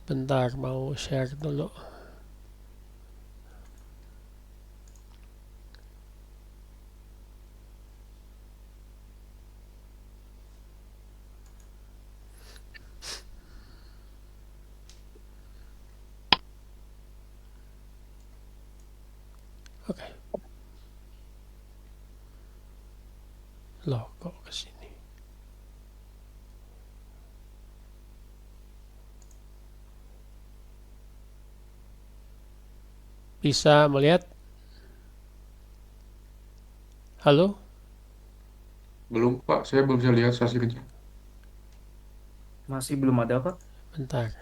Bentar, mau share dulu. Oke. Loh, kok ke sini? Bisa melihat? Halo? Belum, Pak. Saya belum bisa lihat hasilnya. Masih belum ada, Pak. Bentar.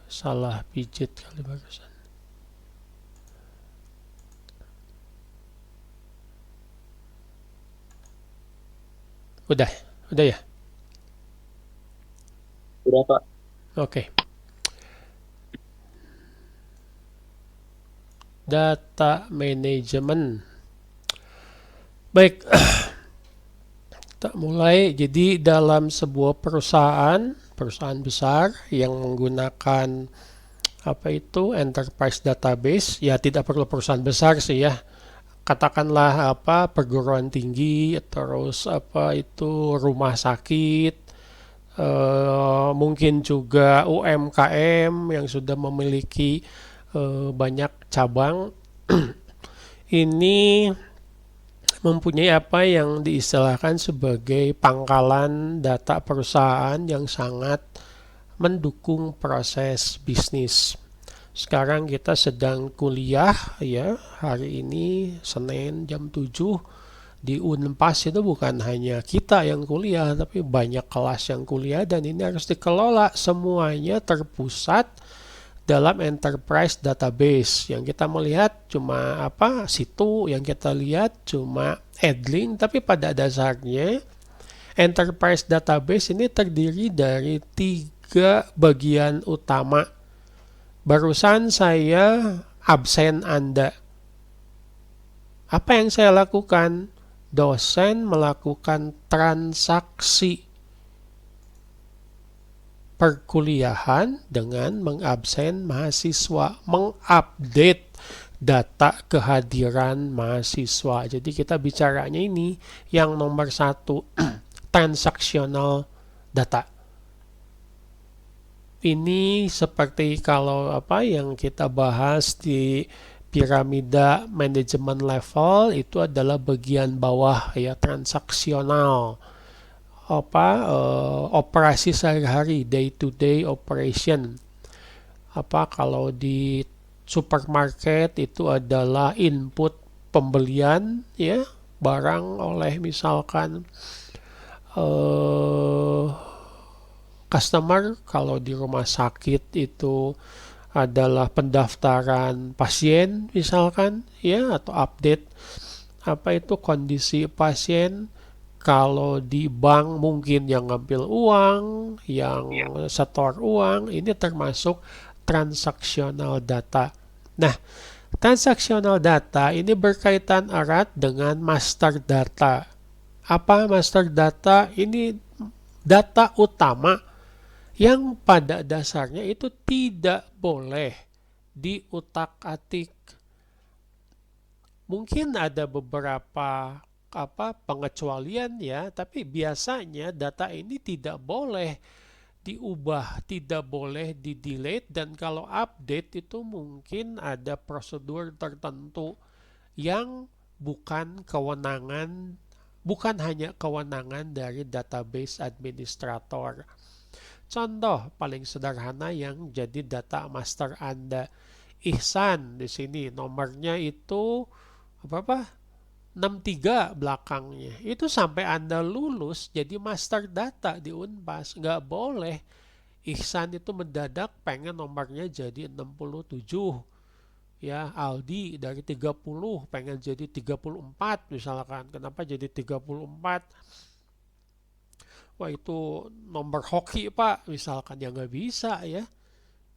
Salah pijit kali barusan. Udah, udah ya? Udah, Pak. Oke. Data management. Baik, kita mulai. Jadi dalam sebuah perusahaan besar yang menggunakan apa itu enterprise database, ya tidak perlu perusahaan besar sih ya. Katakanlah apa perguruan tinggi, terus apa itu rumah sakit, mungkin juga UMKM yang sudah memiliki banyak cabang. Ini mempunyai apa yang diistilahkan sebagai pangkalan data perusahaan yang sangat mendukung proses bisnis. Sekarang kita sedang kuliah ya, hari ini Senin jam 7 di Unpas. Itu bukan hanya kita yang kuliah, tapi banyak kelas yang kuliah, dan ini harus dikelola semuanya terpusat dalam enterprise database. Yang kita melihat cuma apa situ, yang kita lihat cuma Edlink, tapi pada dasarnya enterprise database ini terdiri dari 3 bagian utama. Barusan saya absen Anda. Apa yang saya lakukan? Dosen melakukan transaksi perkuliahan dengan mengabsen mahasiswa, mengupdate data kehadiran mahasiswa. Jadi kita bicaranya ini yang nomor 1, transaksional data. Ini seperti kalau apa yang kita bahas di piramida manajemen level, itu adalah bagian bawah ya, transaksional. Apa operasi sehari-hari, day to day operation. Apa kalau di supermarket itu adalah input pembelian ya barang oleh misalkan eh customer. Kalau di rumah sakit itu adalah pendaftaran pasien misalkan ya, atau update apa itu kondisi pasien. Kalau di bank mungkin yang ngambil uang, yang Iya. setor uang, ini termasuk transaksional data. Nah, transaksional data ini berkaitan erat dengan master data. Apa master data? Ini data utama yang pada dasarnya itu tidak boleh diutak-atik. Mungkin ada beberapa apa pengecualian ya, tapi biasanya data ini tidak boleh diubah, tidak boleh di-delete, dan kalau update itu mungkin ada prosedur tertentu yang bukan kewenangan, bukan hanya kewenangan dari database administrator. Contoh paling sederhana yang jadi data master Anda, Ihsan di sini nomornya itu apa 63 belakangnya. Itu sampai Anda lulus jadi master data di Unpas, nggak boleh Ihsan itu mendadak pengen nomornya jadi 67. Ya, Aldi dari 30 pengen jadi 34 misalkan. Kenapa jadi 34? Wah, itu nomor hoki Pak, misalkan, ya nggak bisa ya.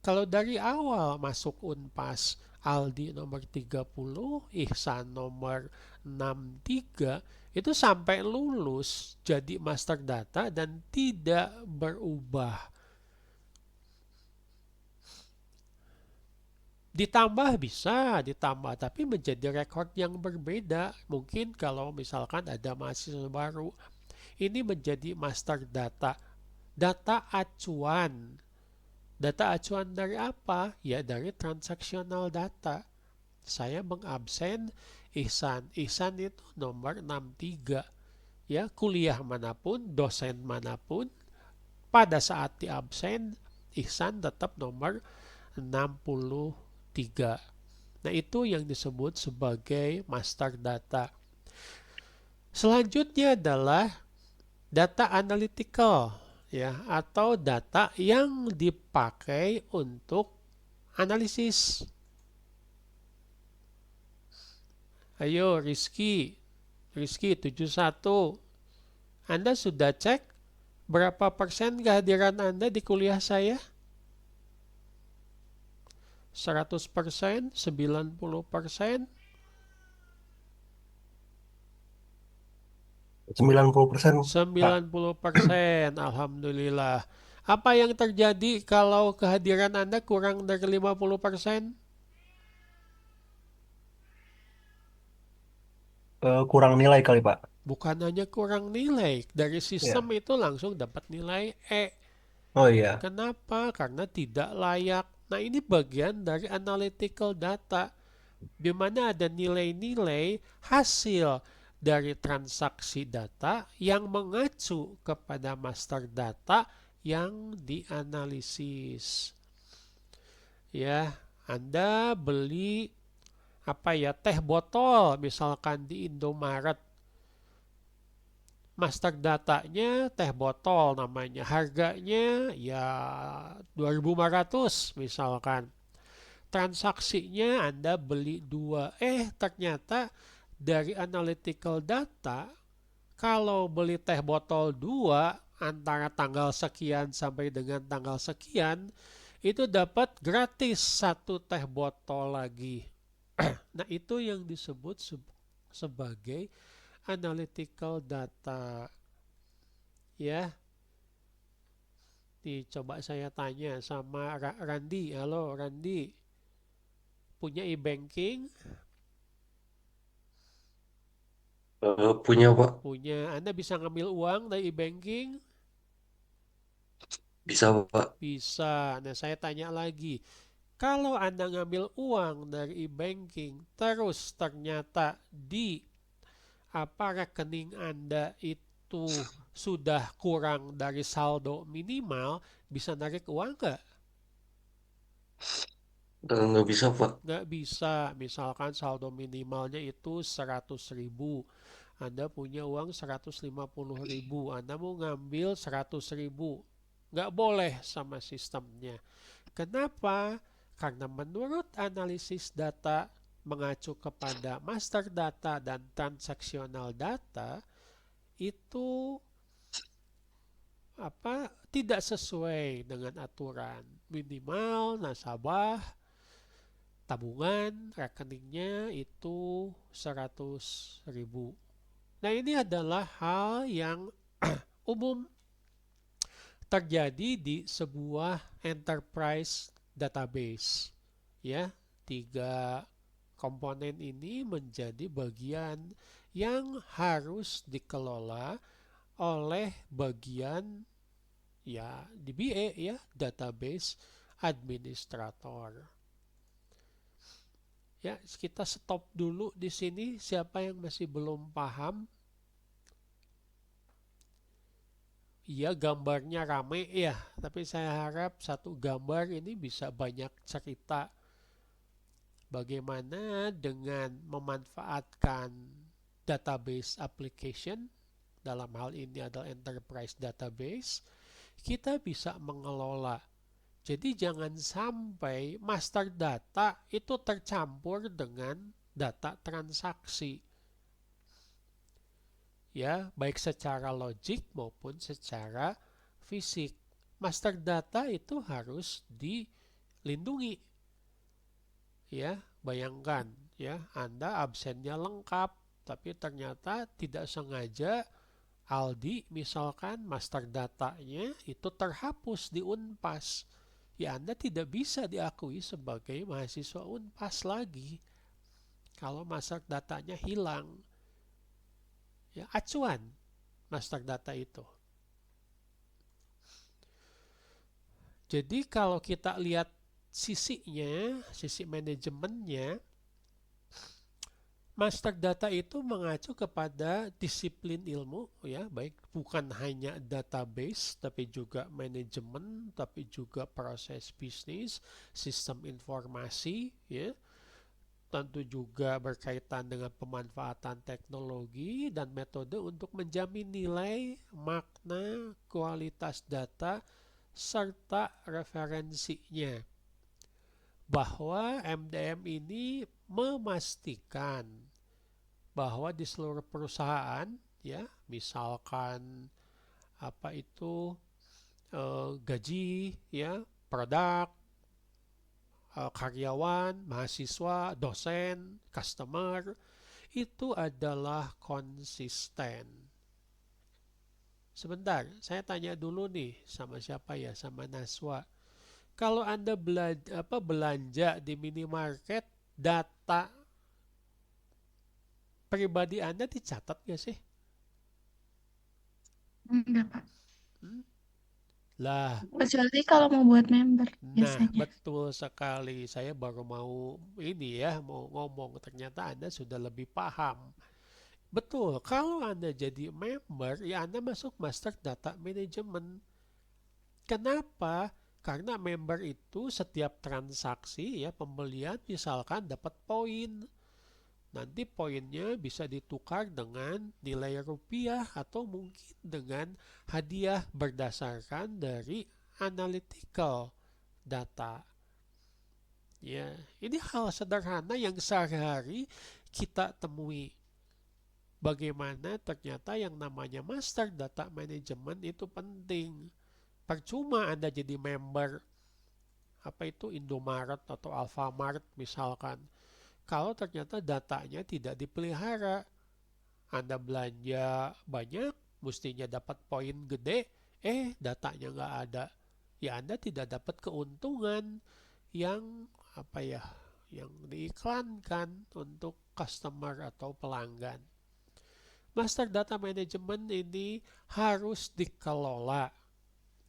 Kalau dari awal masuk Unpas, Aldi nomor 30, Ihsan nomor 63, itu sampai lulus jadi master data dan tidak berubah. Ditambah bisa, ditambah, tapi menjadi rekor yang berbeda. Mungkin kalau misalkan ada mahasiswa baru, ini menjadi master data. Data acuan. Data acuan dari apa? Ya dari transaksional data. Saya mengabsen Ihsan. Ihsan itu nomor 63. Ya, kuliah manapun, dosen manapun, pada saat diabsen, Ihsan tetap nomor 63. Nah, itu yang disebut sebagai master data. Selanjutnya adalah data analytical, ya, atau data yang dipakai untuk analisis. Ayo Rizky, Rizky 71. Anda sudah cek berapa persen kehadiran Anda di kuliah saya? 100%, 90%, 90%, Pak. 90%. Alhamdulillah. Apa yang terjadi kalau kehadiran Anda kurang dari 50%? Kurang nilai kali, Pak. Bukan hanya kurang nilai, dari sistem Ya. itu langsung dapat nilai E. Oh iya. Kenapa? Karena tidak layak. Nah, ini bagian dari analytical data, di mana ada nilai-nilai hasil dari transaksi data yang mengacu kepada master data yang dianalisis. Ya, Anda beli apa ya, teh botol misalkan di Indomaret. Master datanya teh botol namanya. Harganya ya 2.500 misalkan. Transaksinya Anda beli dua. Ternyata dari analytical data, kalau beli teh botol dua antara tanggal sekian sampai dengan tanggal sekian, itu dapat gratis satu teh botol lagi. Nah, itu yang disebut sebagai analytical data. Ya, coba saya tanya sama Randi. Halo Randi, punya e-banking? Punya Pak, Punya. Anda bisa ngambil uang dari e-banking? bisa Pak. Bisa. Nah, saya tanya lagi. Kalau Anda ngambil uang dari e-banking, terus ternyata di apa rekening Anda itu sudah kurang dari saldo minimal, bisa narik uang nggak? Nggak bisa Pak. Nggak bisa. Misalkan saldo minimalnya itu 100.000. Anda punya uang 150.000. Anda mau ngambil 100.000. Nggak boleh sama sistemnya. Kenapa? Karena menurut analisis data mengacu kepada master data dan transaksional data, itu tidak sesuai dengan aturan. Minimal nasabah tabungan rekeningnya itu 100.000. Nah, ini adalah hal yang umum terjadi di sebuah enterprise database. Ya, tiga komponen ini menjadi bagian yang harus dikelola oleh bagian ya DBA, ya, database administrator. Ya, kita stop dulu di sini. Siapa yang masih belum paham? Iya, gambarnya rame ya, tapi saya harap satu gambar ini bisa banyak cerita bagaimana dengan memanfaatkan database application, dalam hal ini adalah enterprise database, kita bisa mengelola. Jadi jangan sampai master data itu tercampur dengan data transaksi. Ya, baik secara logik maupun secara fisik. Master data itu harus dilindungi. Ya, bayangkan ya, Anda absennya lengkap, tapi ternyata tidak sengaja Aldi misalkan master datanya itu terhapus di Unpas. ya Anda tidak bisa diakui sebagai mahasiswa Unpas lagi kalau master datanya hilang. Ya, acuan master data itu. Jadi kalau kita lihat sisinya, sisi manajemennya, master data itu mengacu kepada disiplin ilmu, ya, baik bukan hanya database, tapi juga manajemen, tapi juga proses bisnis, sistem informasi, ya. Tentu juga berkaitan dengan pemanfaatan teknologi dan metode untuk menjamin nilai, makna, kualitas data, serta referensinya. Bahwa MDM ini memastikan bahwa di seluruh perusahaan, ya, misalkan apa itu gaji, ya, produk, karyawan, mahasiswa, dosen, customer, itu adalah konsisten. Sebentar, saya tanya dulu nih sama siapa ya, sama Naswa. Kalau Anda belanja di minimarket, data pribadi Anda dicatat nggak sih? Enggak, Pak. Lah, Kecuali kalau mau buat member nah, biasanya. betul sekali. Saya baru mau mau ngomong. Ternyata Anda sudah lebih paham. Betul, kalau Anda jadi member, ya Anda masuk Master Data Management. Kenapa? Karena member itu setiap transaksi, ya, pembelian misalkan dapat poin. Nanti poinnya bisa ditukar dengan nilai rupiah atau mungkin dengan hadiah berdasarkan dari analytical data. Ya, ini hal sederhana yang sehari-hari kita temui. Bagaimana ternyata yang namanya Master Data Management itu penting. Percuma Anda jadi member apa itu Indomaret atau Alfamart misalkan. Kalau ternyata datanya tidak dipelihara, Anda belanja banyak, mestinya dapat poin gede, datanya nggak ada. Ya Anda tidak dapat keuntungan yang yang diiklankan untuk customer atau pelanggan. Master Data Management ini harus dikelola.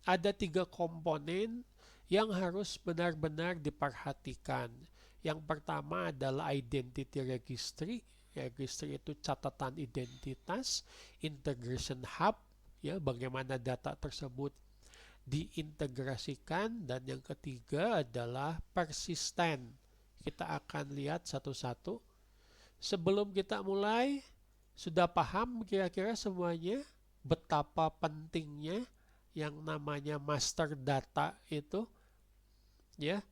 Ada 3 komponen yang harus benar-benar diperhatikan. Yang pertama adalah identity registry. Registry itu catatan identitas, integration hub, ya, bagaimana data tersebut diintegrasikan, dan yang ketiga adalah persisten. Kita akan lihat satu-satu. Sebelum kita mulai, sudah paham kira-kira semuanya betapa pentingnya yang namanya master data itu, ya.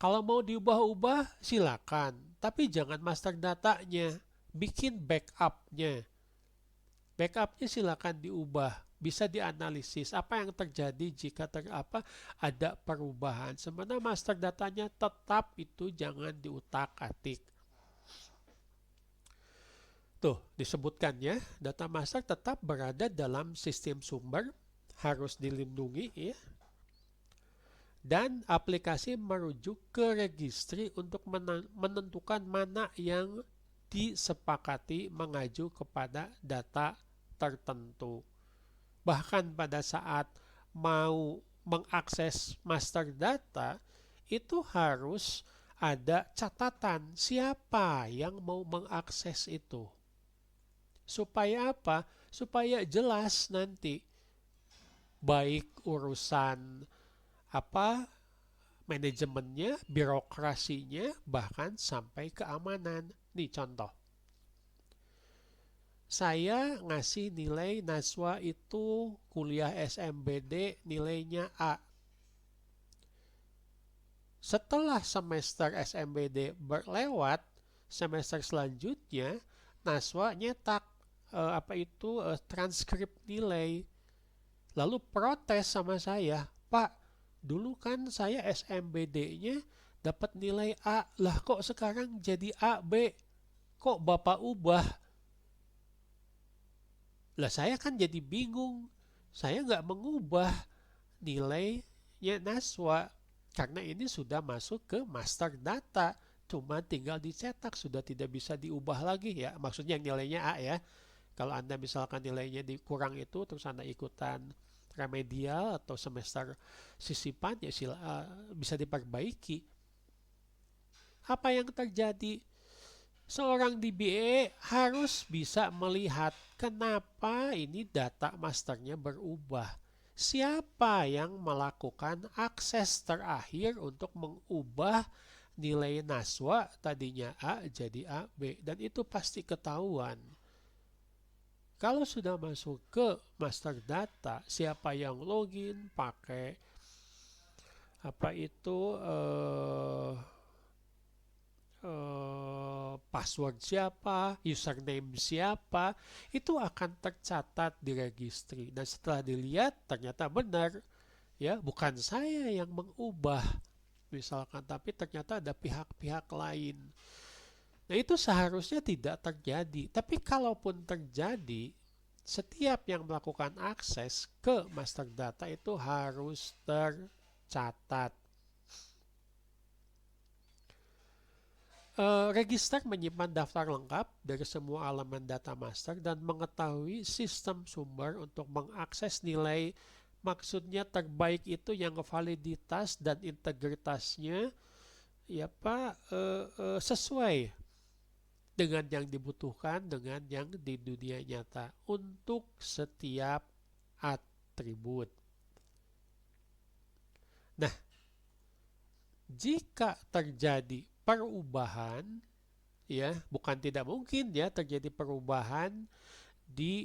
Kalau mau diubah-ubah silakan, tapi jangan master datanya, bikin backupnya. Backupnya silakan diubah, bisa dianalisis apa yang terjadi jika ada perubahan. Sebenarnya master datanya tetap itu jangan diutak-atik. Tuh, disebutkan ya, data master tetap berada dalam sistem sumber, harus dilindungi, ya. Dan aplikasi merujuk ke registry untuk menentukan mana yang disepakati mengacu kepada data tertentu. Bahkan pada saat mau mengakses master data, itu harus ada catatan siapa yang mau mengakses itu. Supaya apa? Supaya jelas nanti baik urusan manajemennya, birokrasinya, bahkan sampai keamanan. Nih contoh. Saya ngasih nilai Naswa itu kuliah SMBD nilainya A. Setelah semester SMBD berlewat, semester selanjutnya Naswa nyetak transkrip nilai. Lalu protes sama saya, Pak, dulu kan saya SMBD-nya dapat nilai A, lah kok sekarang jadi AB? Kok Bapak ubah? Lah saya kan jadi bingung, saya nggak mengubah nilai nilainya Naswa karena ini sudah masuk ke master data, cuma tinggal dicetak, sudah tidak bisa diubah lagi ya. Maksudnya yang nilainya A ya. Kalau Anda misalkan nilainya dikurang itu terus Anda ikutan remedial atau semester sisipan ya bisa diperbaiki. Apa yang terjadi? Seorang DBA harus bisa melihat kenapa ini data masternya berubah. Siapa yang melakukan akses terakhir untuk mengubah nilai Naswa tadinya A jadi A, B. Dan itu pasti ketahuan. Kalau sudah masuk ke master data, siapa yang login pakai apa itu password siapa, username siapa, itu akan tercatat di registry. Dan setelah dilihat ternyata benar, ya bukan saya yang mengubah misalkan, tapi ternyata ada pihak-pihak lain. Nah itu seharusnya tidak terjadi. Tapi kalaupun terjadi, setiap yang melakukan akses ke master data itu harus tercatat. Register menyimpan daftar lengkap dari semua elemen data master dan mengetahui sistem sumber untuk mengakses nilai. Maksudnya terbaik itu yang validitas dan integritasnya ya Pak sesuai dengan yang dibutuhkan dengan yang di dunia nyata untuk setiap atribut. Nah, jika terjadi perubahan, ya bukan tidak mungkin ya terjadi perubahan di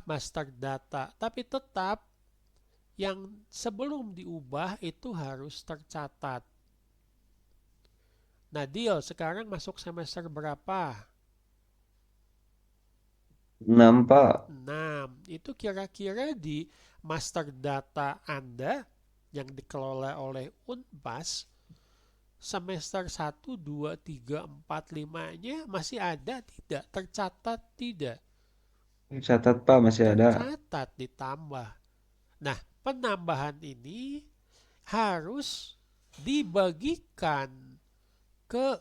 master data, tapi tetap yang sebelum diubah itu harus tercatat. Nah, Dio sekarang masuk semester berapa? 6, Pak. 6. Itu kira-kira di master data Anda yang dikelola oleh Unpas semester 1, 2, 3, 4, 5-nya masih ada tidak? Tercatat tidak? Catat, Pak, masih ada. Tercatat ditambah. Nah, penambahan ini harus dibagikan ke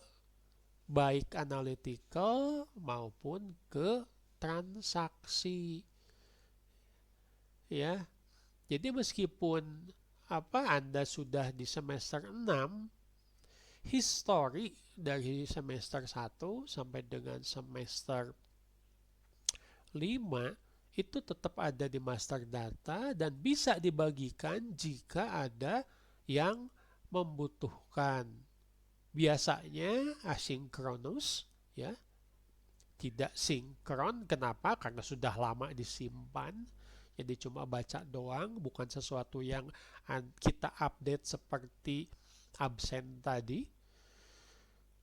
baik analytical maupun ke transaksi. Ya. Jadi meskipun Anda sudah di semester 6, history dari semester 1 sampai dengan semester 5 itu tetap ada di master data dan bisa dibagikan jika ada yang membutuhkan. Biasanya asinkronus ya, tidak sinkron. Kenapa? Karena sudah lama disimpan. Jadi cuma baca doang, bukan sesuatu yang kita update seperti absen tadi.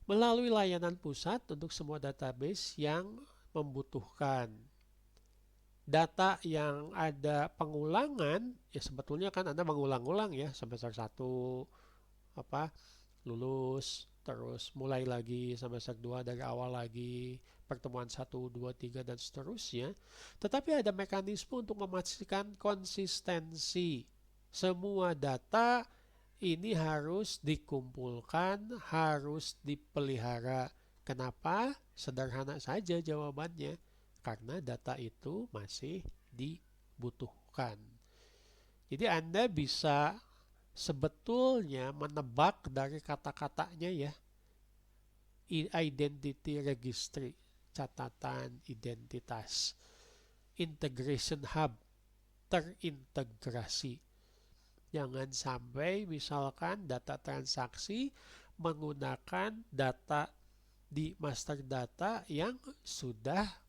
Melalui layanan pusat untuk semua database yang membutuhkan. Data yang ada pengulangan, ya sebetulnya kan Anda mengulang-ulang ya, semester 1 lulus, terus mulai lagi semester 2 dari awal lagi, pertemuan 1, 2, 3 dan seterusnya. Tetapi ada mekanisme untuk memastikan konsistensi. Semua data ini harus dikumpulkan, harus dipelihara. Kenapa? Sederhana saja jawabannya. Karena data itu masih dibutuhkan. Jadi Anda bisa sebetulnya menebak dari kata-katanya ya. Identity registry, catatan identitas. Integration hub, terintegrasi. Jangan sampai misalkan data transaksi menggunakan data di master data yang sudah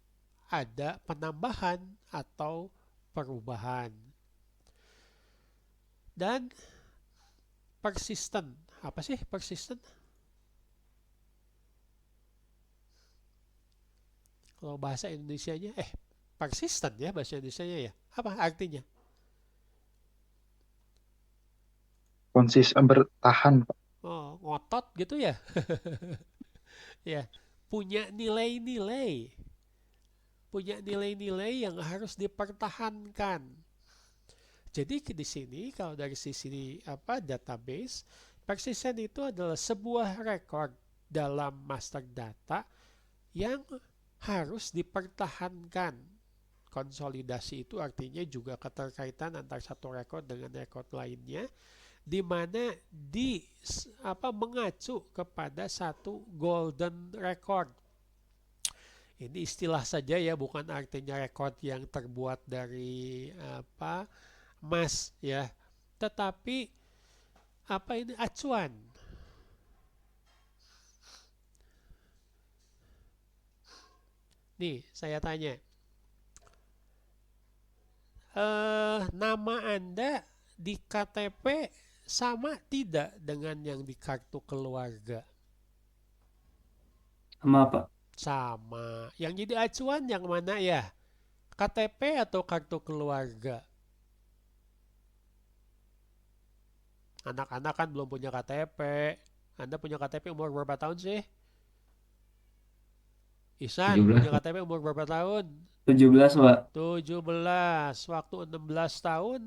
ada penambahan atau perubahan. Dan persistent. Apa sih persistent? Kalau bahasa Indonesianya, persistent ya bahasa Indonesianya ya. Apa artinya? Bertahan, Pak. Oh, ngotot gitu ya. Ya, punya nilai-nilai. Punya nilai-nilai yang harus dipertahankan. Jadi di sini kalau dari sisi database, persistent itu adalah sebuah record dalam master data yang harus dipertahankan. Konsolidasi itu artinya juga keterkaitan antara satu record dengan record lainnya, di mana mengacu kepada satu golden record. Ini istilah saja ya, bukan artinya record yang terbuat dari emas ya, tetapi ini acuan. Nih, saya tanya, nama Anda di KTP sama tidak dengan yang di kartu keluarga? Sama Pak. Sama. Yang jadi acuan yang mana ya? KTP atau kartu keluarga? Anak-anak kan belum punya KTP. Anda punya KTP umur berapa tahun sih? Ihsan 17 punya Pak. KTP umur berapa tahun? 17 Pak. 17. Waktu 16 tahun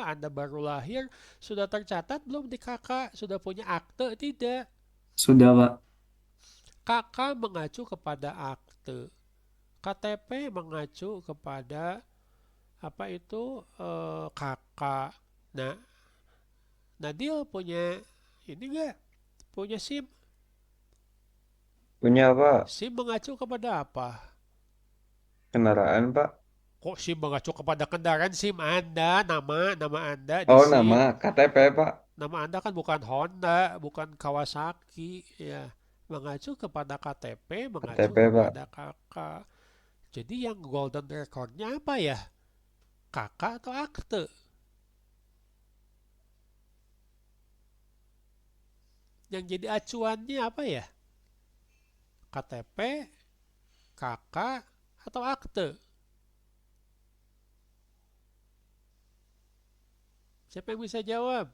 Anda baru lahir, sudah tercatat belum di KK? Sudah punya akte tidak? Sudah Pak. KK mengacu kepada akte. KTP mengacu kepada KK. Nah, Nadil punya ini enggak? Punya SIM? Punya Pak. SIM mengacu kepada apa? Kendaraan Pak. Kok SIM mengacu kepada kendaraan? SIM Anda, nama Anda di Oh, SIM. nama KTP Pak. Nama Anda kan bukan Honda, bukan Kawasaki ya. Mengacu kepada KTP, mengacu KTP Pak. kepada KK. Jadi yang golden recordnya apa ya? KK atau akte? Yang jadi acuannya apa ya? KTP, KK, atau akte? Siapa yang bisa jawab?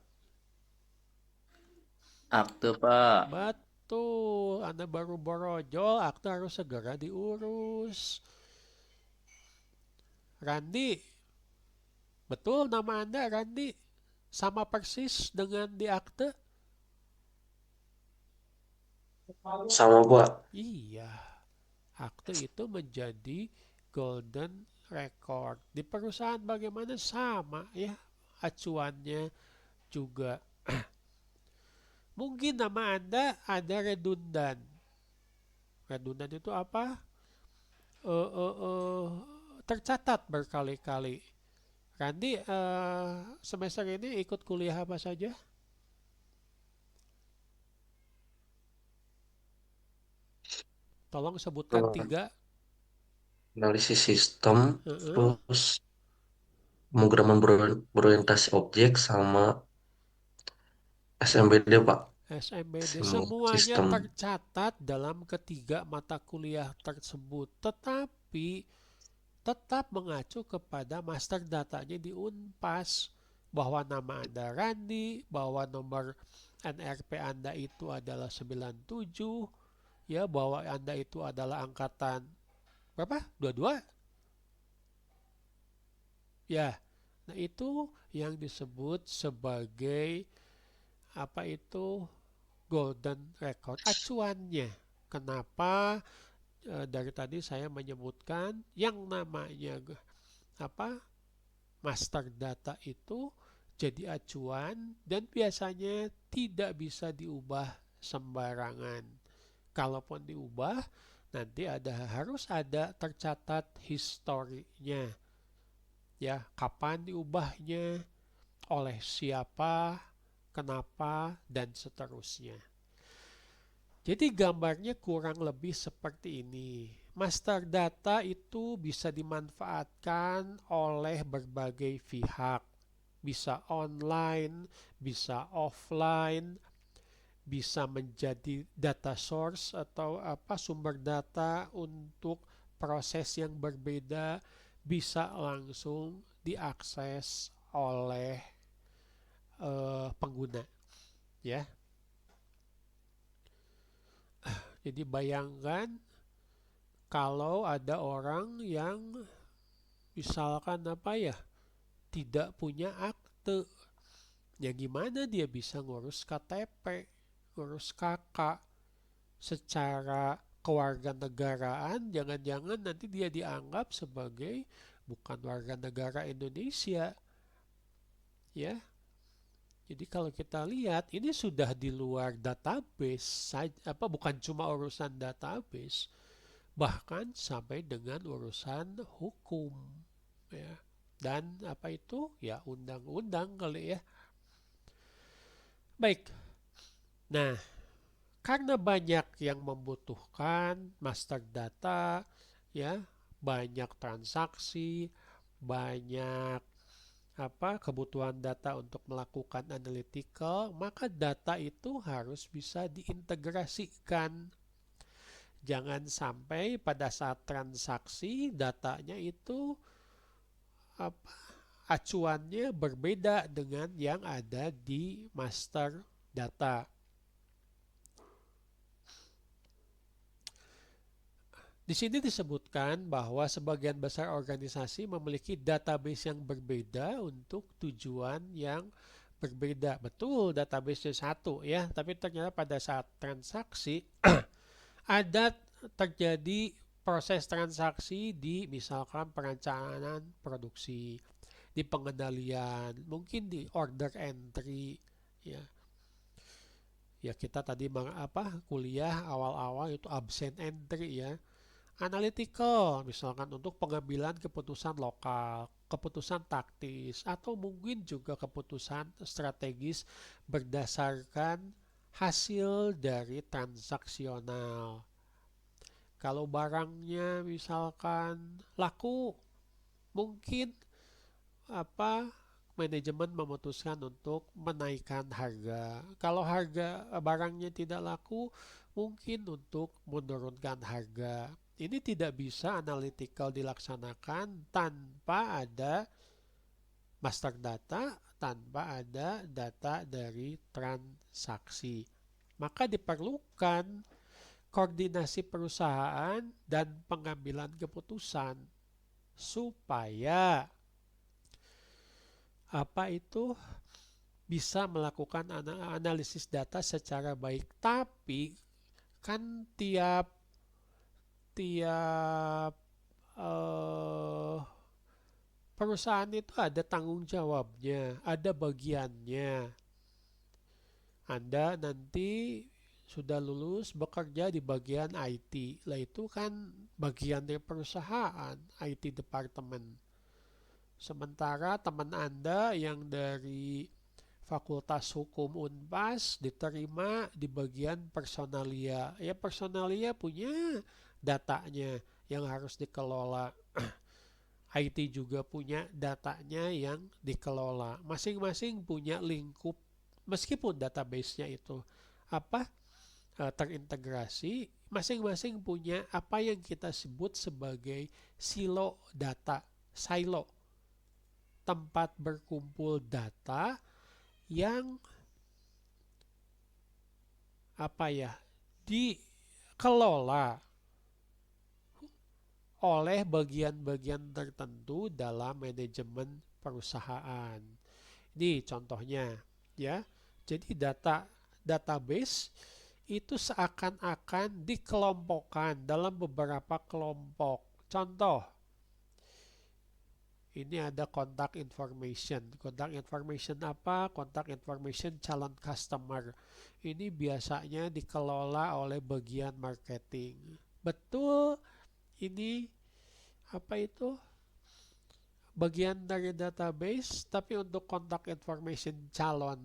Akte, Pak. Betul, Anda baru borojol, akte harus segera diurus. Randi, betul nama Anda Randi? Sama persis dengan di akte? Sama Pak. Iya, akte itu menjadi golden record. Di perusahaan bagaimana? Sama ya, acuannya juga. Mungkin nama Anda ada redundan. Redundan itu apa? Tercatat berkali-kali. Randi, semester ini ikut kuliah apa saja? Tolong sebutkan 3. Analisis sistem, Heeh. terus pemrograman berorientasi objek, sama SMBD Pak. SMBD Semua semuanya sistem. tercatat dalam ketiga mata kuliah tersebut, tetapi tetap mengacu kepada master datanya di Unpas, bahwa nama Anda Randi, bahwa nomor NRP Anda itu adalah 97, ya, bahwa Anda itu adalah angkatan berapa? 22? Ya. Nah, itu yang disebut sebagai golden record, acuannya. Kenapa dari tadi saya menyebutkan yang namanya master data itu jadi acuan dan biasanya tidak bisa diubah sembarangan. Kalaupun diubah, nanti harus ada tercatat historinya. Ya, kapan diubahnya, oleh siapa, kenapa, dan seterusnya. Jadi gambarnya kurang lebih seperti ini. Master data itu bisa dimanfaatkan oleh berbagai pihak. Bisa online, bisa offline, bisa menjadi data source atau sumber data untuk proses yang berbeda, bisa langsung diakses oleh pengguna, ya. Jadi bayangkan kalau ada orang yang misalkan tidak punya akte. Ya gimana dia bisa ngurus KTP, ngurus KK secara kewarganegaraan? Jangan-jangan nanti dia dianggap sebagai bukan warga negara Indonesia. Ya. Jadi kalau kita lihat ini sudah di luar database, bukan cuma urusan database, bahkan sampai dengan urusan hukum, ya. Dan apa itu? Ya undang-undang kali ya. Baik. Nah, karena banyak yang membutuhkan master data, ya, banyak transaksi, banyak kebutuhan data untuk melakukan analytical, maka data itu harus bisa diintegrasikan. Jangan sampai pada saat transaksi datanya itu acuannya berbeda dengan yang ada di master data. Di sini disebutkan bahwa sebagian besar organisasi memiliki database yang berbeda untuk tujuan yang berbeda. Betul, database satu ya, tapi ternyata pada saat transaksi ada terjadi proses transaksi di misalkan perencanaan produksi, di pengendalian, mungkin di order entry, ya. Ya kita tadi kuliah awal-awal itu absent entry ya. Analytical, misalkan untuk pengambilan keputusan lokal, keputusan taktis, atau mungkin juga keputusan strategis berdasarkan hasil dari transaksional. Kalau barangnya misalkan laku, mungkin manajemen memutuskan untuk menaikkan harga. Kalau harga barangnya tidak laku, mungkin untuk menurunkan harga. Ini tidak bisa analytical dilaksanakan tanpa ada master data, tanpa ada data dari transaksi. Maka diperlukan koordinasi perusahaan dan pengambilan keputusan supaya bisa melakukan analisis data secara baik. Tapi kan tiap perusahaan itu ada tanggung jawabnya, ada bagiannya. Anda nanti sudah lulus bekerja di bagian IT, lah itu kan bagian dari perusahaan, IT department. Sementara teman Anda yang dari Fakultas Hukum Unpas diterima di bagian personalia. Ya personalia punya datanya yang harus dikelola. IT juga punya datanya yang dikelola. Masing-masing punya lingkup, meskipun database-nya itu terintegrasi, masing-masing punya apa yang kita sebut sebagai silo data, silo, tempat berkumpul data yang dikelola oleh bagian-bagian tertentu dalam manajemen perusahaan. Ini contohnya ya. Jadi database itu seakan-akan dikelompokkan dalam beberapa kelompok. Contoh, ini ada contact information. Contact information apa? Contact information calon customer. Ini biasanya dikelola oleh bagian marketing. Betul, ini bagian dari database, tapi untuk contact information calon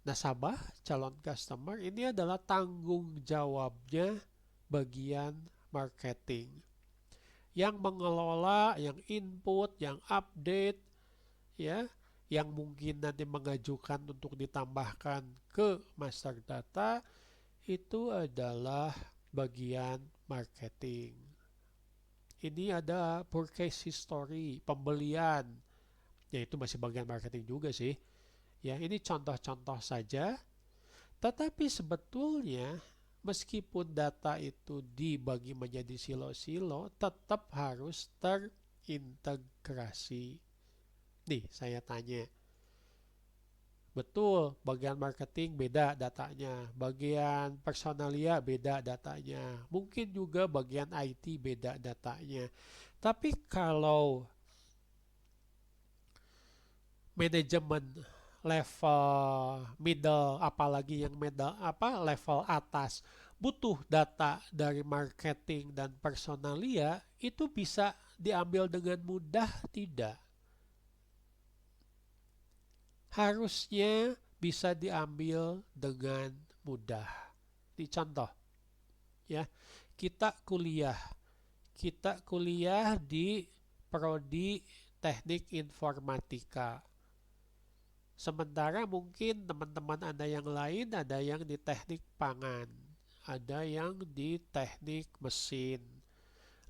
nasabah, calon customer, ini adalah tanggung jawabnya bagian marketing. Yang mengelola, yang input, yang update, ya, yang mungkin nanti mengajukan untuk ditambahkan ke master data, itu adalah bagian marketing. Ini ada purchase history, pembelian, ya itu masih bagian marketing juga sih. Ya, ini contoh-contoh saja. Tetapi sebetulnya meskipun data itu dibagi menjadi silo-silo, tetap harus terintegrasi. Nih, saya tanya. Betul, bagian marketing beda datanya, bagian personalia beda datanya, mungkin juga bagian IT beda datanya. Tapi kalau manajemen level middle, apalagi yang level atas butuh data dari marketing dan personalia, itu bisa diambil dengan mudah tidak? Harusnya bisa diambil dengan mudah. Dicontoh ya, kita kuliah di prodi teknik informatika. Sementara mungkin teman-teman Anda yang lain ada yang di teknik pangan, ada yang di teknik mesin.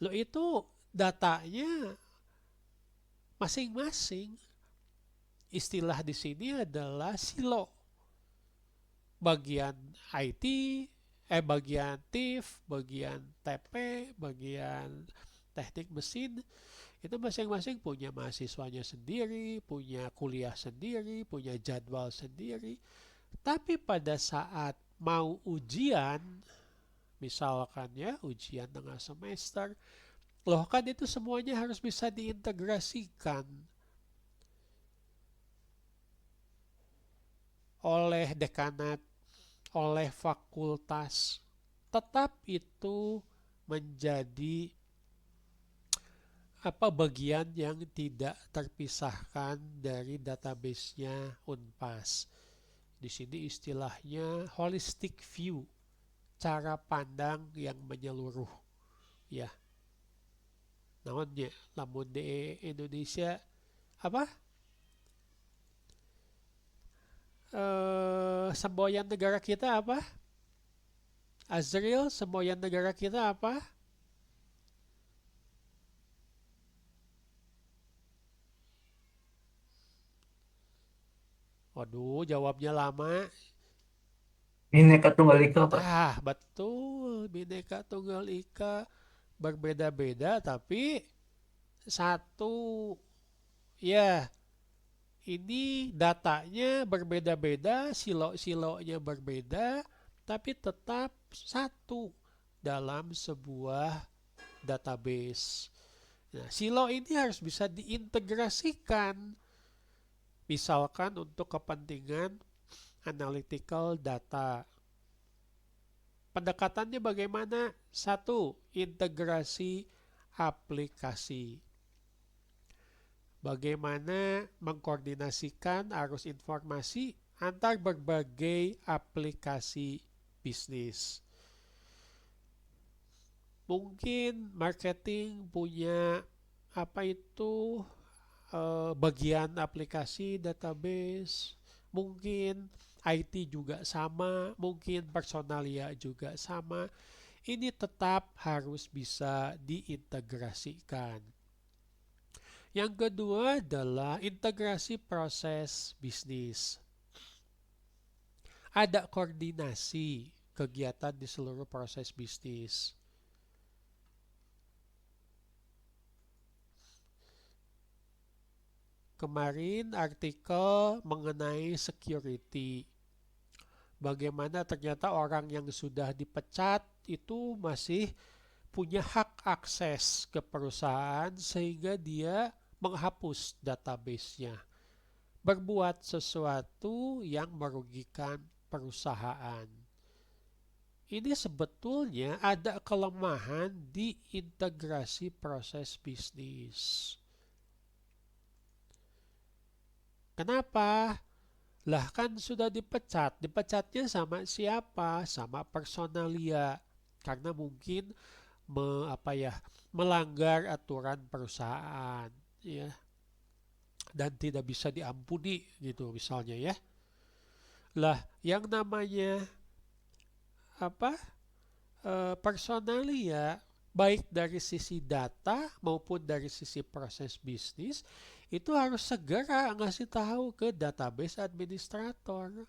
Loh, itu datanya masing-masing. Istilah di sini adalah silo. Bagian IT, bagian TIF, bagian TP, bagian teknik mesin, itu masing-masing punya mahasiswanya sendiri, punya kuliah sendiri, punya jadwal sendiri. Tapi pada saat mau ujian, misalkan ya ujian tengah semester, loh kan itu semuanya harus bisa diintegrasikan oleh dekanat, oleh fakultas. Tetap itu menjadi bagian yang tidak terpisahkan dari database-nya Unpas. Di sini istilahnya holistic view, cara pandang yang menyeluruh. Ya. Namun ya, lamun di Indonesia semboyan negara kita apa? Azril, semboyan negara kita apa? Waduh, jawabnya lama. Bhinneka Tunggal Ika, Pak. Betul. Bhinneka Tunggal Ika, berbeda-beda tapi satu. Ya, ini datanya berbeda-beda, silo-silonya berbeda, tapi tetap satu dalam sebuah database. Nah, silo ini harus bisa diintegrasikan. Misalkan untuk kepentingan analytical data. Pendekatannya bagaimana? Satu, integrasi aplikasi. Bagaimana mengkoordinasikan arus informasi antar berbagai aplikasi bisnis. Mungkin marketing punya bagian aplikasi database, mungkin IT juga sama, mungkin personalia juga sama. Ini tetap harus bisa diintegrasikan. Yang kedua adalah integrasi proses bisnis. Ada koordinasi kegiatan di seluruh proses bisnis. Kemarin artikel mengenai security. Bagaimana ternyata orang yang sudah dipecat itu masih punya hak akses ke perusahaan sehingga dia menghapus database-nya. Berbuat sesuatu yang merugikan perusahaan. Ini sebetulnya ada kelemahan di integrasi proses bisnis. Kenapa? Lah kan sudah dipecat. Dipecatnya sama siapa? Sama personalia. Karena mungkin melanggar aturan perusahaan, ya. Dan tidak bisa diampuni gitu misalnya ya. Lah, yang namanya personalia baik dari sisi data maupun dari sisi proses bisnis itu harus segera ngasih tahu ke database administrator.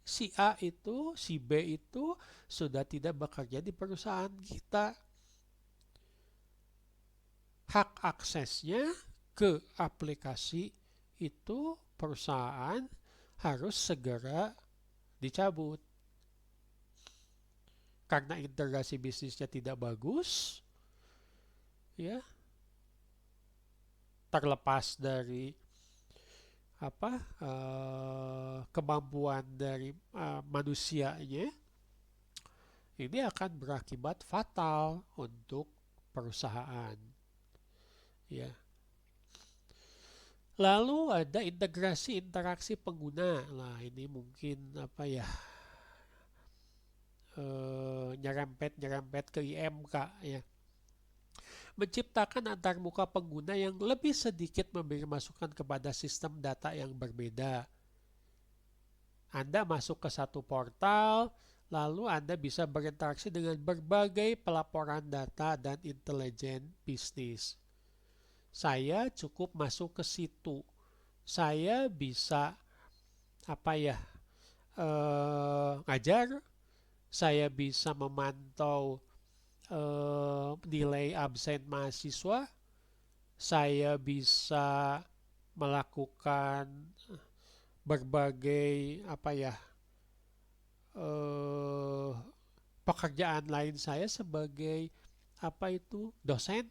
Si A itu, si B itu sudah tidak bekerja di perusahaan kita. Hak aksesnya ke aplikasi itu perusahaan harus segera dicabut. Karena integrasi bisnisnya tidak bagus, ya, terlepas dari kemampuan dari manusianya, ini akan berakibat fatal untuk perusahaan. Ya. Lalu ada integrasi interaksi pengguna. Nah, ini mungkin nyerempet ke IMK ya. Menciptakan antarmuka pengguna yang lebih sedikit memberi masukan kepada sistem data yang berbeda. Anda masuk ke satu portal, lalu Anda bisa berinteraksi dengan berbagai pelaporan data dan intelijen bisnis. Saya cukup masuk ke situ. Saya bisa ngajar, saya bisa memantau nilai absen mahasiswa, saya bisa melakukan berbagai pekerjaan lain saya sebagai dosen.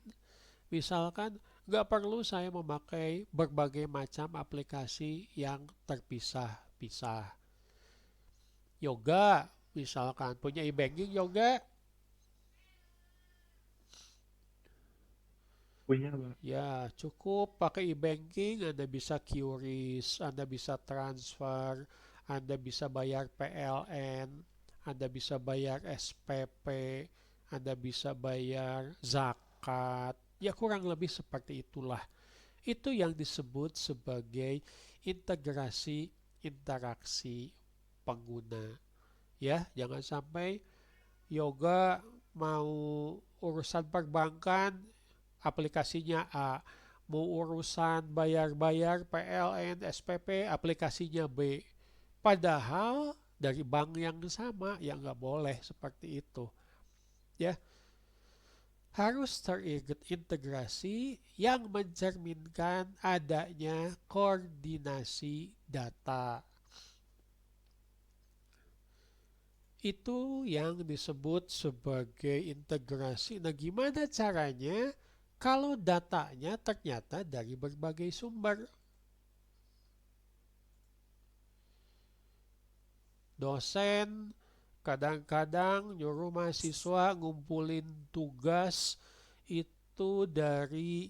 Misalkan nggak perlu saya memakai berbagai macam aplikasi yang terpisah-pisah. Yoga, misalkan punya e-banking yoga? Punya, Pak. Ya, cukup pakai e-banking, Anda bisa QRIS, Anda bisa transfer, Anda bisa bayar PLN, Anda bisa bayar SPP, Anda bisa bayar zakat. Ya kurang lebih seperti itulah. Itu yang disebut sebagai integrasi interaksi pengguna. Ya, jangan sampai yoga mau urusan perbankan, aplikasinya A. Mau urusan bayar-bayar PLN, SPP, aplikasinya B. Padahal dari bank yang sama, ya nggak boleh seperti itu. Ya, harus terintegrasi yang mencerminkan adanya koordinasi data. Itu yang disebut sebagai integrasi. Nah, gimana caranya kalau datanya ternyata dari berbagai sumber? Dosen kadang-kadang nyuruh mahasiswa ngumpulin tugas itu dari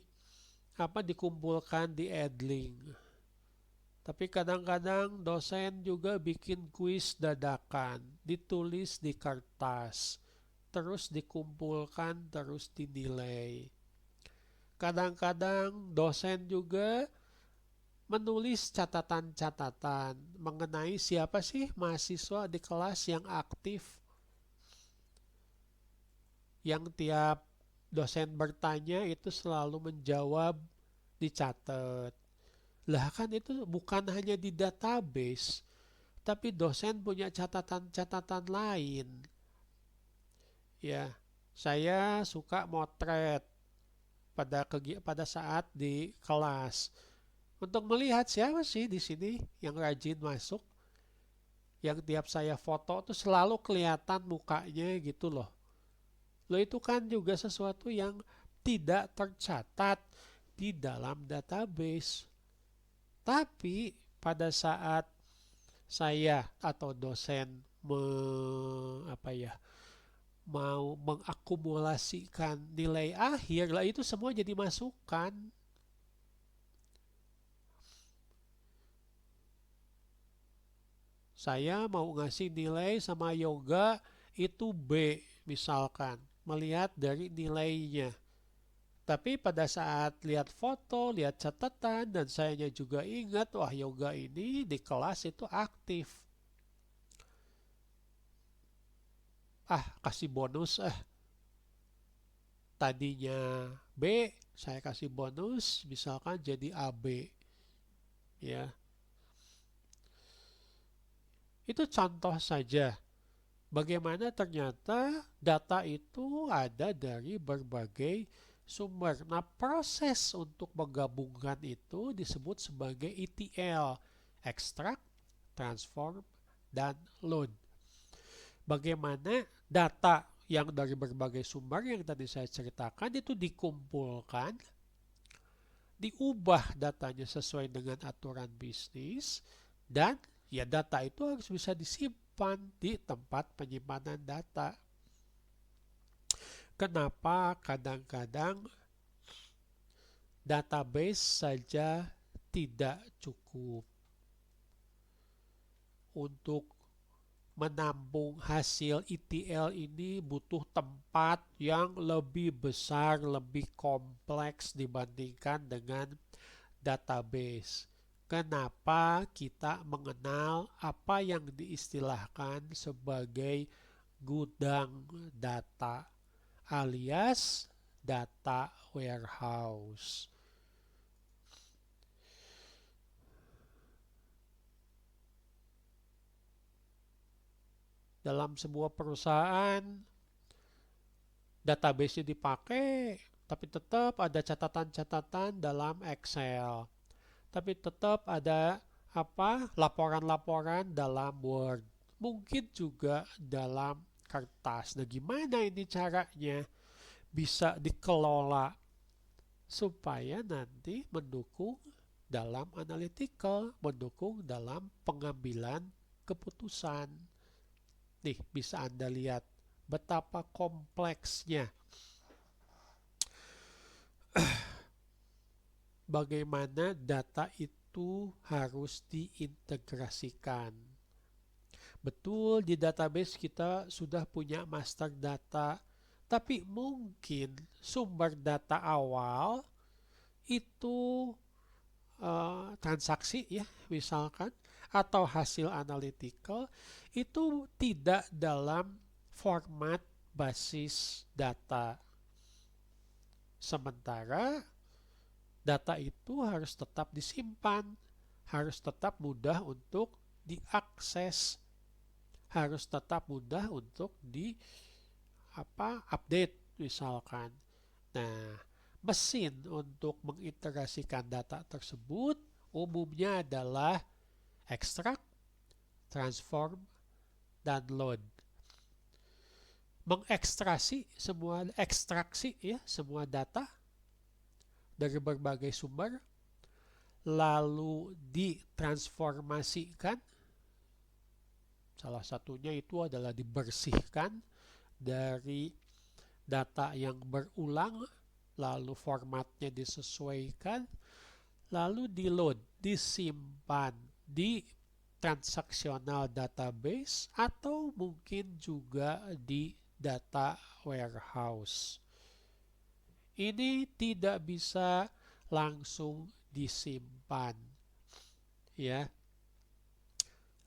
dikumpulkan di Edling. Tapi kadang-kadang dosen juga bikin kuis dadakan, ditulis di kertas, terus dikumpulkan, terus dinilai. Kadang-kadang dosen juga menulis catatan-catatan mengenai siapa sih mahasiswa di kelas yang aktif, yang tiap dosen bertanya itu selalu menjawab, dicatat. Lah kan itu bukan hanya di database, tapi dosen punya catatan-catatan lain. Ya, saya suka motret pada saat di kelas untuk melihat siapa sih di sini yang rajin masuk, yang tiap saya foto tuh selalu kelihatan mukanya gitu loh. Loh, itu kan juga sesuatu yang tidak tercatat di dalam database. Tapi pada saat saya atau dosen mau mengakumulasikan nilai akhir, lah itu semua jadi masukan. Saya mau ngasih nilai sama yoga itu B misalkan, melihat dari nilainya. Tapi pada saat lihat foto, lihat catatan, dan saya juga ingat, wah yoga ini di kelas itu aktif. Kasih bonus Tadinya B, saya kasih bonus, misalkan jadi AB. Ya. Itu contoh saja. Bagaimana ternyata data itu ada dari berbagai sumber. Nah, proses untuk menggabungkan itu disebut sebagai ETL, extract, transform, dan load. Bagaimana data yang dari berbagai sumber yang tadi saya ceritakan itu dikumpulkan, diubah datanya sesuai dengan aturan bisnis, dan ya data itu harus bisa disimpan di tempat penyimpanan data. Kenapa kadang-kadang database saja tidak cukup untuk menampung hasil ETL ini? Butuh tempat yang lebih besar, lebih kompleks dibandingkan dengan database. Kenapa kita mengenal apa yang diistilahkan sebagai gudang data alias data warehouse? Dalam sebuah perusahaan, database dipakai, tapi tetap ada catatan-catatan dalam Excel. Tapi tetap ada laporan-laporan dalam Word. Mungkin juga dalam kertas. Nah, gimana ini caranya bisa dikelola supaya nanti mendukung dalam analytical, mendukung dalam pengambilan keputusan. Nih, bisa Anda lihat betapa kompleksnya. Bagaimana data itu harus diintegrasikan. Betul, di database kita sudah punya master data, tapi mungkin sumber data awal itu transaksi ya misalkan, atau hasil analytical itu tidak dalam format basis data. Sementara data itu harus tetap disimpan, harus tetap mudah untuk diakses, harus tetap mudah untuk update misalkan. Nah, mesin untuk mengintegrasikan data tersebut umumnya adalah extract, transform, dan load. Ekstraksi semua data dari berbagai sumber, lalu ditransformasikan. Salah satunya itu adalah dibersihkan dari data yang berulang, lalu formatnya disesuaikan, lalu di-load, disimpan di transactional database atau mungkin juga di data warehouse. Ini tidak bisa langsung disimpan, ya.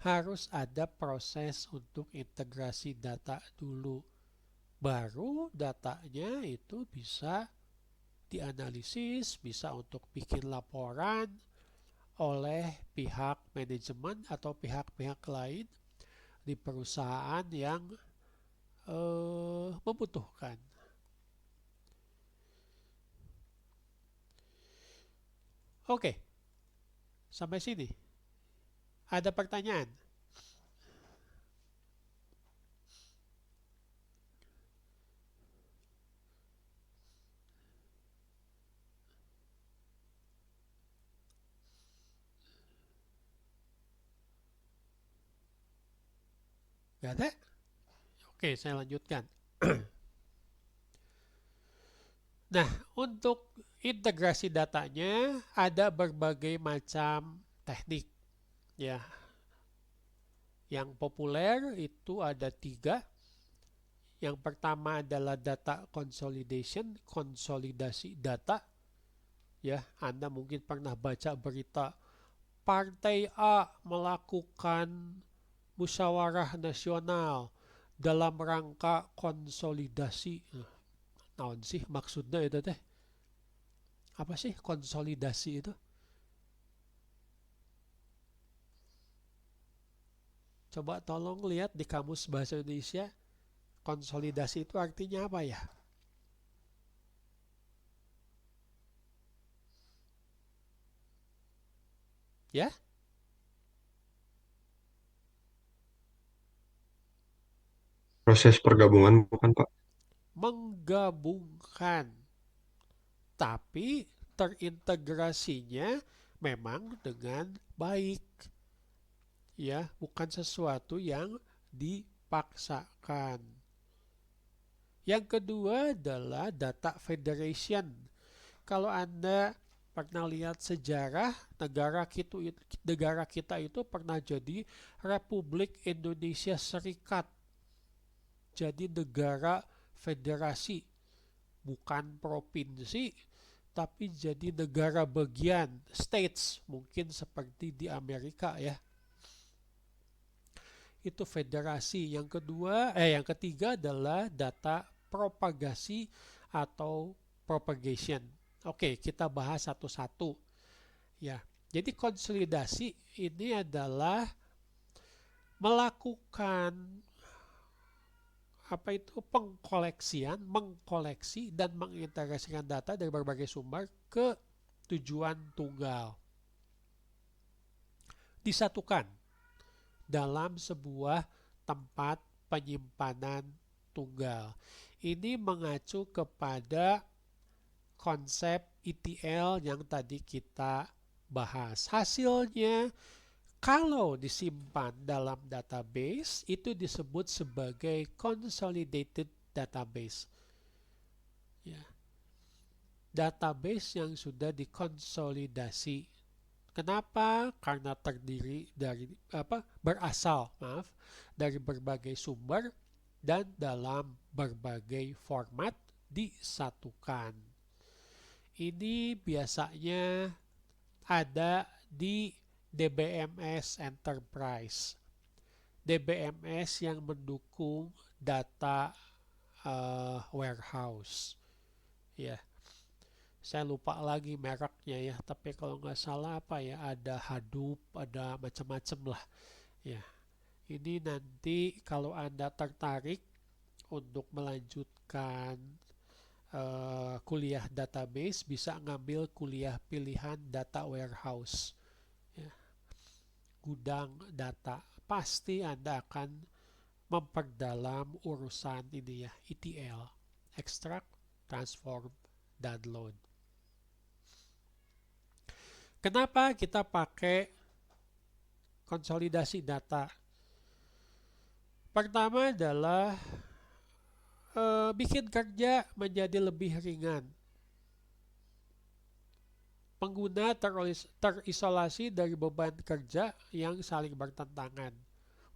Harus ada proses untuk integrasi data dulu. Baru datanya itu bisa dianalisis, bisa untuk bikin laporan oleh pihak manajemen atau pihak-pihak lain di perusahaan yang membutuhkan. Oke, sampai sini. Ada pertanyaan? Gak ada? Oke, saya lanjutkan. Nah, untuk integrasi datanya ada berbagai macam teknik, ya. Yang populer itu ada 3. Yang pertama adalah data consolidation, konsolidasi data. Ya, Anda mungkin pernah baca berita Partai A melakukan musyawarah nasional dalam rangka konsolidasi. Naon sih maksudnya itu teh? Apa sih konsolidasi itu? Coba tolong lihat di Kamus Bahasa Indonesia, konsolidasi itu artinya apa ya? ya. Proses pergabungan bukan Pak? Menggabungkan, tapi terintegrasinya memang dengan baik, ya, bukan sesuatu yang dipaksakan. Yang kedua adalah data federation. Kalau Anda pernah lihat sejarah, negara kita itu pernah jadi Republik Indonesia Serikat. Jadi negara federasi, bukan provinsi, tapi jadi negara bagian, states, mungkin seperti di Amerika ya. Itu federasi. Yang ketiga adalah data propagasi atau propagation. Oke, kita bahas satu-satu. Ya. Jadi konsolidasi ini adalah melakukan mengkoleksi dan mengintegrasikan data dari berbagai sumber ke tujuan tunggal. Disatukan dalam sebuah tempat penyimpanan tunggal. Ini mengacu kepada konsep ETL yang tadi kita bahas. Hasilnya, kalau disimpan dalam database, itu disebut sebagai consolidated database. Ya. Database yang sudah dikonsolidasi. Kenapa? Karena terdiri dari berasal dari berbagai sumber dan dalam berbagai format disatukan. Ini biasanya ada di DBMS Enterprise. DBMS yang mendukung data warehouse. Ya. Saya lupa lagi mereknya ya, tapi kalau nggak salah ada Hadoop, ada macam-macam lah. Ya. Ini nanti kalau Anda tertarik untuk melanjutkan kuliah database, bisa ngambil kuliah pilihan data warehouse. Ya. Gudang data. Pasti Anda akan memperdalam urusan ini ya, ETL, extract, transform, dan load. Kenapa kita pakai konsolidasi data? Pertama adalah bikin kerja menjadi lebih ringan. Pengguna terisolasi dari beban kerja yang saling bertentangan,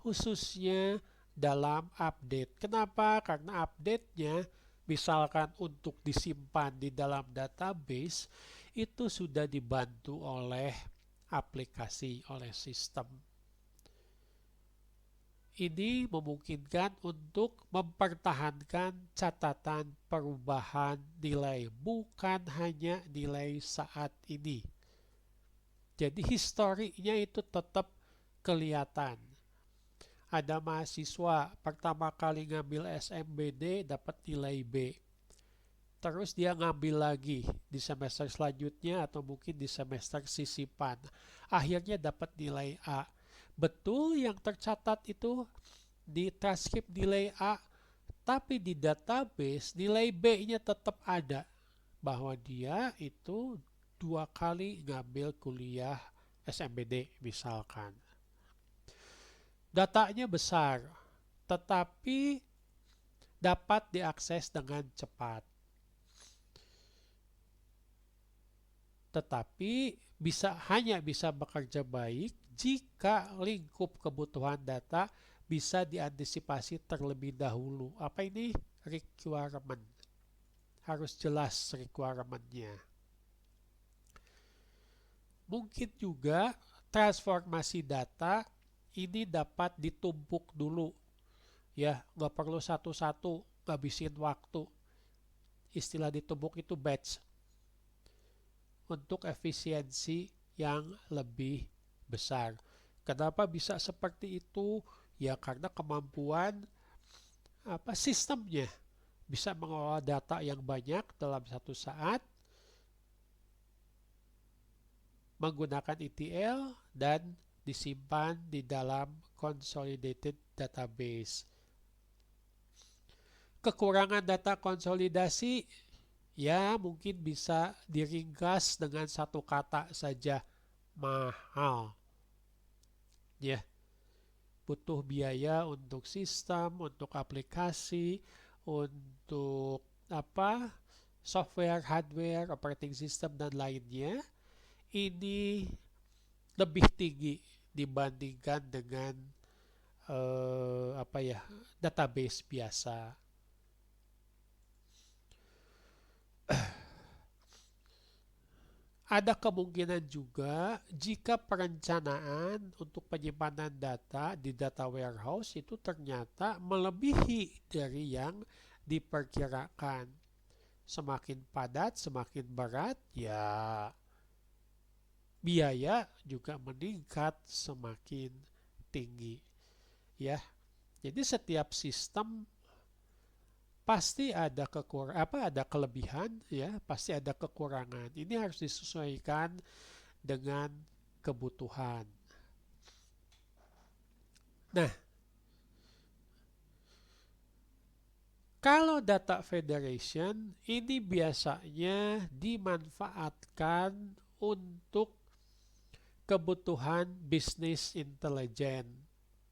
khususnya dalam update. Kenapa? Karena update-nya, misalkan untuk disimpan di dalam database, itu sudah dibantu oleh aplikasi, oleh sistem. Ini memungkinkan untuk mempertahankan catatan perubahan nilai, bukan hanya nilai saat ini. Jadi historinya itu tetap kelihatan. Ada mahasiswa pertama kali ngambil SMBD dapat nilai B. Terus dia ngambil lagi di semester selanjutnya atau mungkin di semester sisipan. Akhirnya dapat nilai A. Betul yang tercatat itu di transkrip nilai A, tapi di database nilai B-nya tetap ada. Bahwa dia itu 2 kali ngambil kuliah SMBD misalkan. Datanya besar, tetapi dapat diakses dengan cepat. Tetapi hanya bisa bekerja baik jika lingkup kebutuhan data bisa diantisipasi terlebih dahulu. Apa ini? Requirement. Harus jelas requirement-nya. Mungkin juga transformasi data ini dapat ditumpuk dulu. Ya, nggak perlu satu-satu, ngabisin waktu. Istilah ditumpuk itu batch. Untuk efisiensi yang lebih besar. Kenapa bisa seperti itu? Ya karena kemampuan sistemnya bisa mengelola data yang banyak dalam satu saat menggunakan ETL dan disimpan di dalam consolidated database. Kekurangan data konsolidasi ya mungkin bisa diringkas dengan satu kata saja, mahal. Ya, butuh biaya untuk sistem, untuk aplikasi, untuk software, hardware, operating system dan lainnya. Ini lebih tinggi dibandingkan dengan database biasa. Ada kemungkinan juga jika perencanaan untuk penyimpanan data di data warehouse itu ternyata melebihi dari yang diperkirakan. Semakin padat, semakin berat, ya biaya juga meningkat semakin tinggi. Ya. Jadi setiap sistem pasti ada ada kelebihan, ya, pasti ada kekurangan. Ini harus disesuaikan dengan kebutuhan. Nah, kalau data federation ini biasanya dimanfaatkan untuk kebutuhan bisnis intelijen.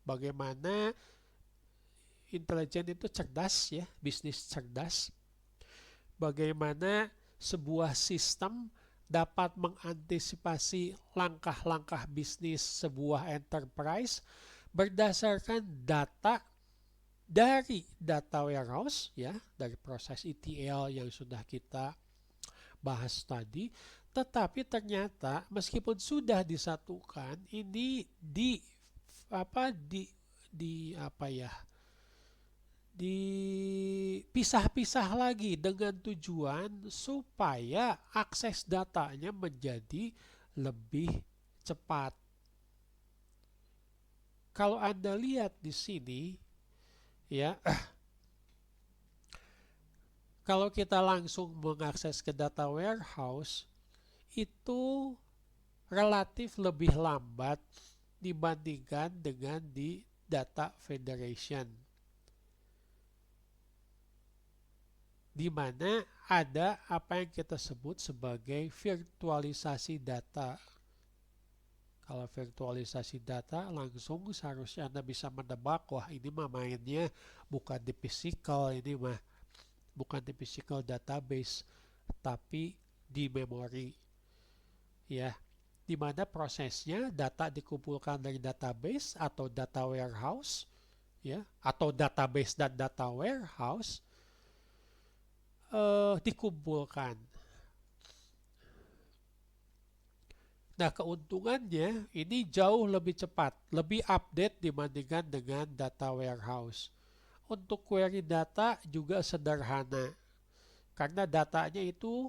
Bagaimana intelijen itu cerdas, ya, bisnis cerdas. Bagaimana sebuah sistem dapat mengantisipasi langkah-langkah bisnis sebuah enterprise berdasarkan data dari data warehouse, ya, dari proses ETL yang sudah kita bahas tadi. Tetapi ternyata meskipun sudah disatukan, ini dipisah-pisah lagi dengan tujuan supaya akses datanya menjadi lebih cepat. Kalau Anda lihat di sini, ya, kalau kita langsung mengakses ke data warehouse itu relatif lebih lambat dibandingkan dengan di data federation, di mana ada apa yang kita sebut sebagai virtualisasi data. Kalau virtualisasi data langsung seharusnya Anda bisa menebak, wah ini mah mainnya bukan di physical, ini mah bukan di physical database, tapi di memori. Ya, di mana prosesnya data dikumpulkan dari database atau data warehouse, ya, atau database dan data warehouse dikumpulkan. Nah, keuntungannya ini jauh lebih cepat, lebih update dibandingkan dengan data warehouse. Untuk query data juga sederhana, karena datanya itu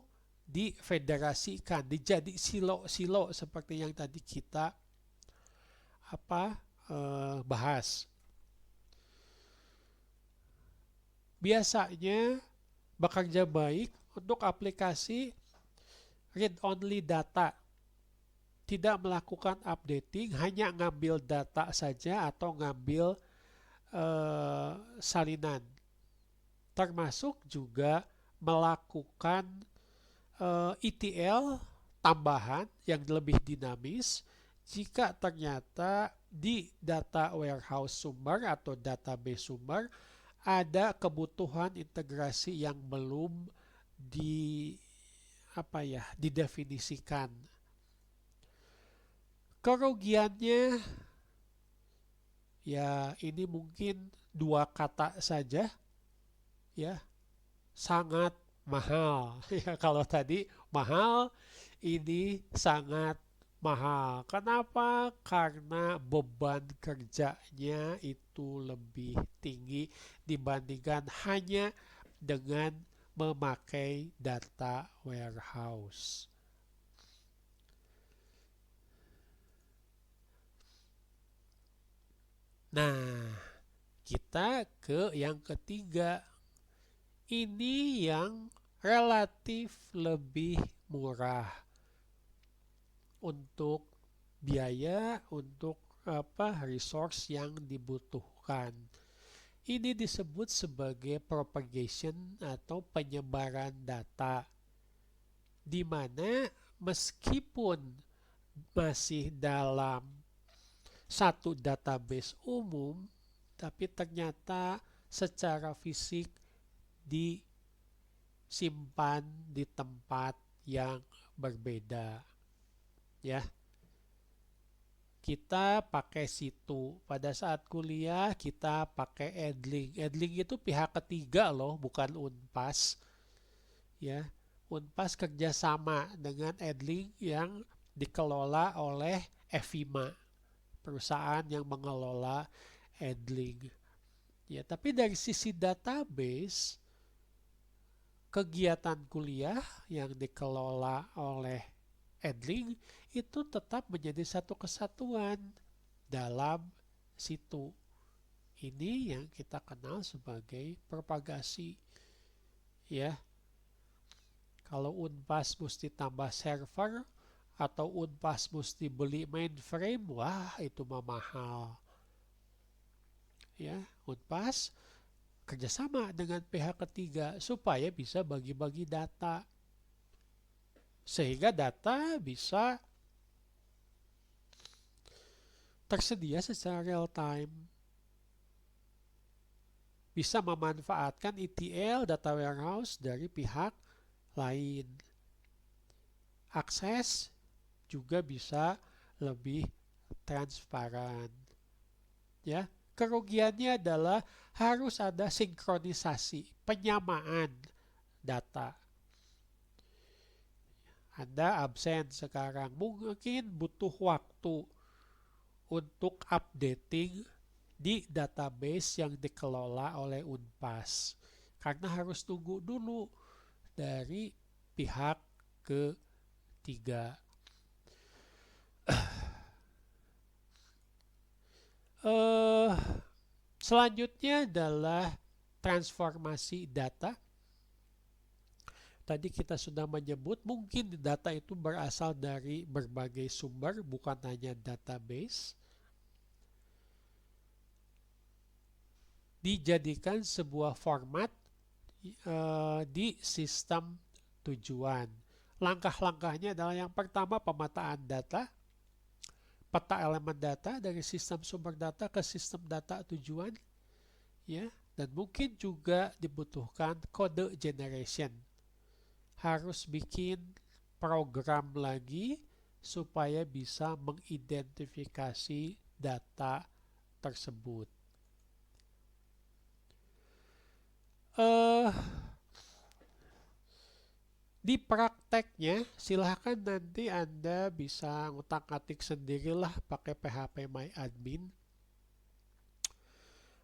difederasikan, dijadi silo-silo seperti yang tadi kita bahas. Biasanya bekerja baik untuk aplikasi read-only data, tidak melakukan updating, hanya ngambil data saja atau ngambil salinan, termasuk juga melakukan ETL tambahan yang lebih dinamis jika ternyata di data warehouse sumber atau database sumber ada kebutuhan integrasi yang belum didefinisikan. Kerugiannya ya ini mungkin dua kata saja, ya, sangat mahal. Ya, kalau tadi mahal, ini sangat mahal. Kenapa? Karena beban kerjanya itu lebih tinggi dibandingkan hanya dengan memakai data warehouse. Nah, kita ke yang ketiga. Ini yang relatif lebih murah. untuk biaya, untuk resource yang dibutuhkan. Ini disebut sebagai propagation atau penyebaran data, di mana meskipun masih dalam satu database umum, tapi ternyata secara fisik disimpan di tempat yang berbeda. Ya. Kita pakai situ. Pada saat kuliah kita pakai Edlink. Edlink itu pihak ketiga loh, bukan Unpas. Ya, Unpas kerjasama dengan Edlink yang dikelola oleh Evima, perusahaan yang mengelola Edlink. Ya, tapi dari sisi database, kegiatan kuliah yang dikelola oleh Edlink itu tetap menjadi satu kesatuan dalam situ. Ini yang kita kenal sebagai propagasi. Ya. Kalau Unpas mesti tambah server atau Unpas mesti beli mainframe, wah itu mah mahal. Ya, Unpas kerjasama dengan pihak ketiga supaya bisa bagi-bagi data. Sehingga data bisa tersedia secara real time. Bisa memanfaatkan ETL, data warehouse dari pihak lain. Akses juga bisa lebih transparan. Ya, kerugiannya adalah harus ada sinkronisasi, penyamaan data. Anda absen sekarang, mungkin butuh waktu untuk updating di database yang dikelola oleh Unpas. Karena harus tunggu dulu dari pihak ketiga. Selanjutnya adalah transformasi data. Tadi kita sudah menyebut mungkin data itu berasal dari berbagai sumber, bukan hanya database. Dijadikan sebuah format di sistem tujuan. Langkah-langkahnya adalah yang pertama pemetaan data, peta elemen data dari sistem sumber data ke sistem data tujuan, ya, dan mungkin juga dibutuhkan kode generation. Harus bikin program lagi supaya bisa mengidentifikasi data tersebut. Di prakteknya silahkan nanti Anda bisa ngutak-atik sendirilah pakai phpMyAdmin.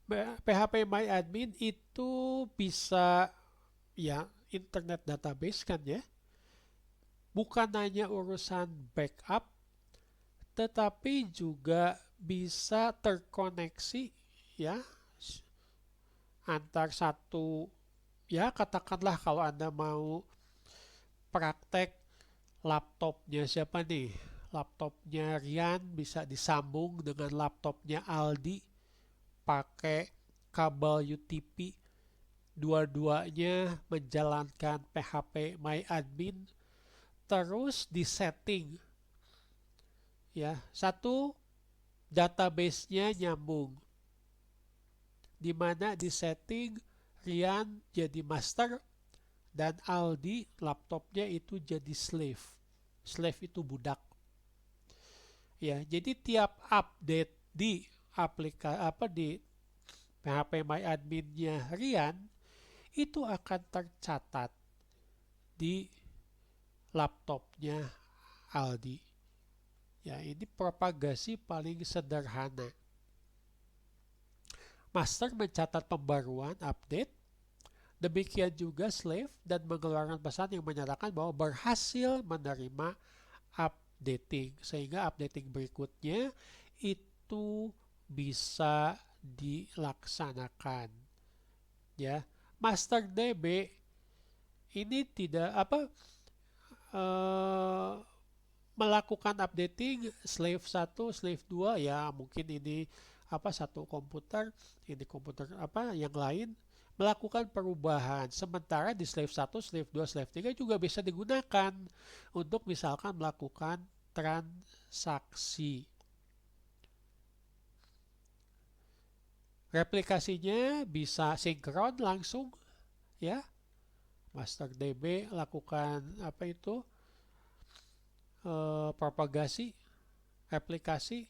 phpMyAdmin itu bisa ya internet database kan ya. Bukan hanya urusan backup, tetapi juga bisa terkoneksi ya antar satu, ya katakanlah kalau Anda mau praktek laptopnya siapa nih? Laptopnya Rian bisa disambung dengan laptopnya Aldi pakai kabel UTP. Dua-duanya menjalankan phpMyAdmin, terus disetting. Ya, satu database-nya nyambung. Di mana disetting Rian jadi master dan Aldi laptopnya itu jadi slave. Slave itu budak. Ya, jadi tiap update di di phpMyAdmin-nya Rian itu akan tercatat di laptopnya Aldi. Ya, ini propagasi paling sederhana. Master mencatat pembaruan update, demikian juga slave dan mengeluarkan pesan yang menyatakan bahwa berhasil menerima updating, sehingga updating berikutnya itu bisa dilaksanakan. Ya, MasterDB ini tidak melakukan updating slave 1, slave 2 ya mungkin ini satu komputer, ini komputer yang lain melakukan perubahan. Sementara di slave 1, slave 2, slave 3 juga bisa digunakan untuk misalkan melakukan transaksi. Replikasinya bisa sinkron langsung ya. Master DB lakukan propagasi replikasi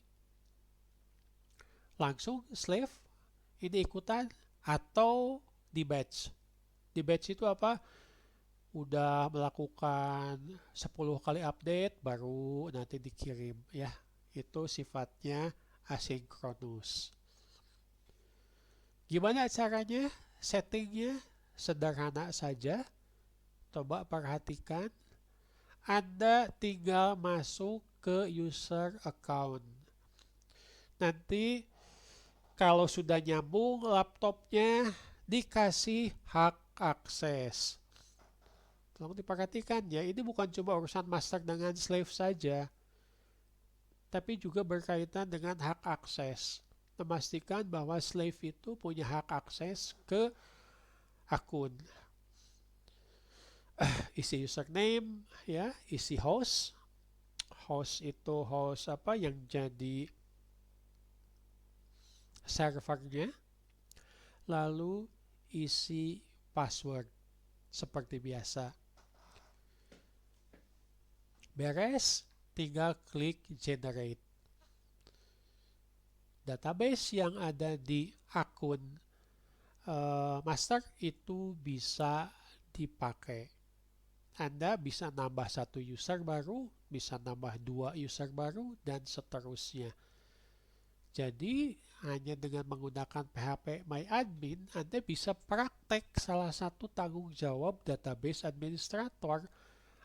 langsung slave ini ikutan atau di batch. Di batch itu udah melakukan 10 kali update baru nanti dikirim ya. Itu sifatnya asinkronus. Gimana caranya? Settingnya sederhana saja. Coba perhatikan. Anda tinggal masuk ke user account. Nanti kalau sudah nyambung laptopnya dikasih hak akses. Tolong diperhatikan ya, ini bukan cuma urusan master dengan slave saja, tapi juga berkaitan dengan hak akses. Memastikan bahwa slave itu punya hak akses ke akun. Isi username ya, isi host. Host itu host yang jadi servernya. Lalu isi password seperti biasa. Beres, tinggal klik generate. Database yang ada di akun master itu bisa dipakai. Anda bisa nambah 1 user baru, bisa nambah 2 user baru, dan seterusnya. Jadi, hanya dengan menggunakan PHP MyAdmin, Anda bisa praktek salah satu tanggung jawab database administrator.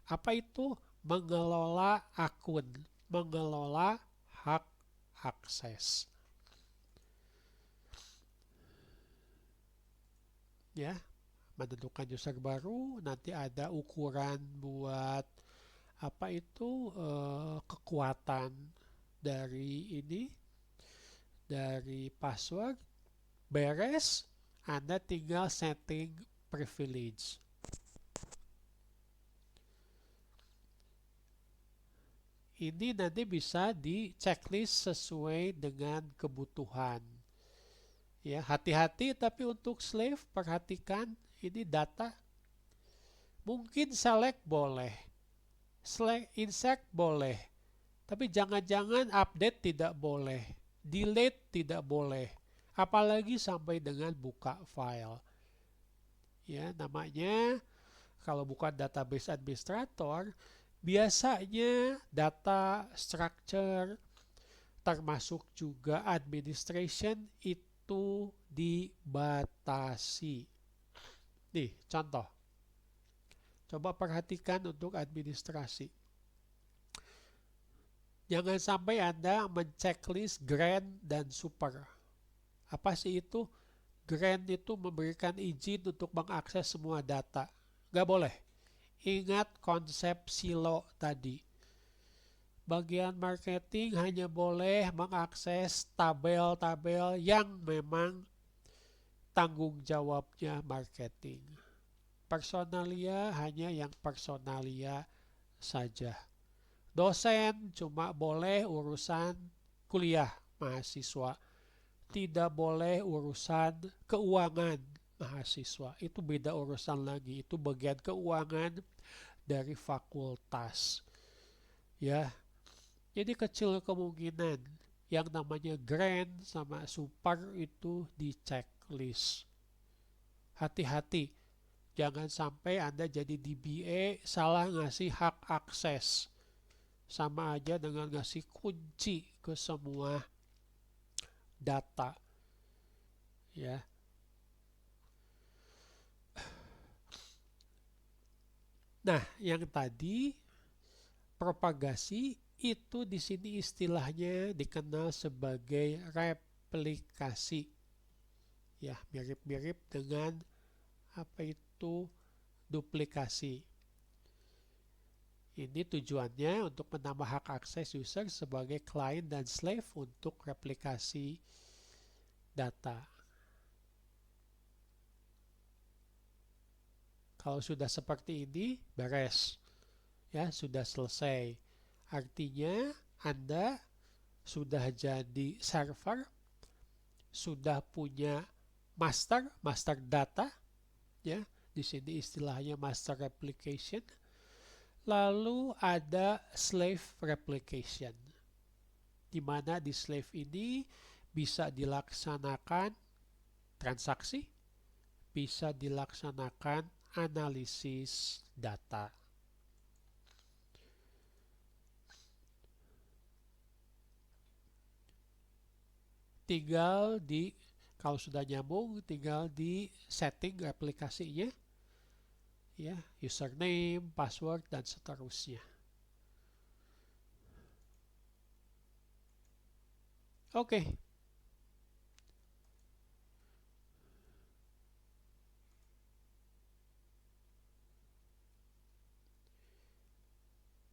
Apa itu? Mengelola akun, mengelola hak akses. Ya, menentukan user baru, nanti ada ukuran buat kekuatan dari dari password. Beres, Anda tinggal setting privilege. Ini nanti bisa di checklist sesuai dengan kebutuhan. Ya, hati-hati tapi untuk slave perhatikan ini data. Mungkin select boleh, insert boleh, tapi jangan-jangan update tidak boleh, delete tidak boleh, apalagi sampai dengan buka file. Ya, namanya kalau bukan database administrator, biasanya data structure termasuk juga administration itu dibatasi. Nih, contoh. Coba perhatikan untuk administrasi. Jangan sampai Anda menceklis grand dan super. Apa sih itu? Grand itu memberikan izin untuk mengakses semua data. Nggak boleh. Ingat konsep silo tadi. Bagian marketing hanya boleh mengakses tabel-tabel yang memang tanggung jawabnya marketing. Personalia hanya yang personalia saja. Dosen cuma boleh urusan kuliah mahasiswa. Tidak boleh urusan keuangan mahasiswa. Itu beda urusan lagi. Itu bagian keuangan dari fakultas. Ya. Jadi kecil kemungkinan yang namanya grand sama super itu di checklist. Hati-hati. Jangan sampai Anda jadi DBA salah ngasih hak akses. Sama aja dengan ngasih kunci ke semua data. Ya. Nah, yang tadi propagasi itu di sini istilahnya dikenal sebagai replikasi. Ya, mirip-mirip dengan apa itu duplikasi. Ini tujuannya untuk menambah hak akses user sebagai client dan slave untuk replikasi data. Kalau sudah seperti ini, beres. Ya, sudah selesai. Artinya Anda sudah jadi server, sudah punya master data, ya. Di sini istilahnya master replication. Lalu ada slave replication, di mana di slave ini bisa dilaksanakan transaksi, bisa dilaksanakan analisis data. Kalau sudah nyambung, tinggal di setting aplikasinya, ya, username, password, dan seterusnya. Oke.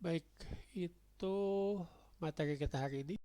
Baik, itu materi kita hari ini.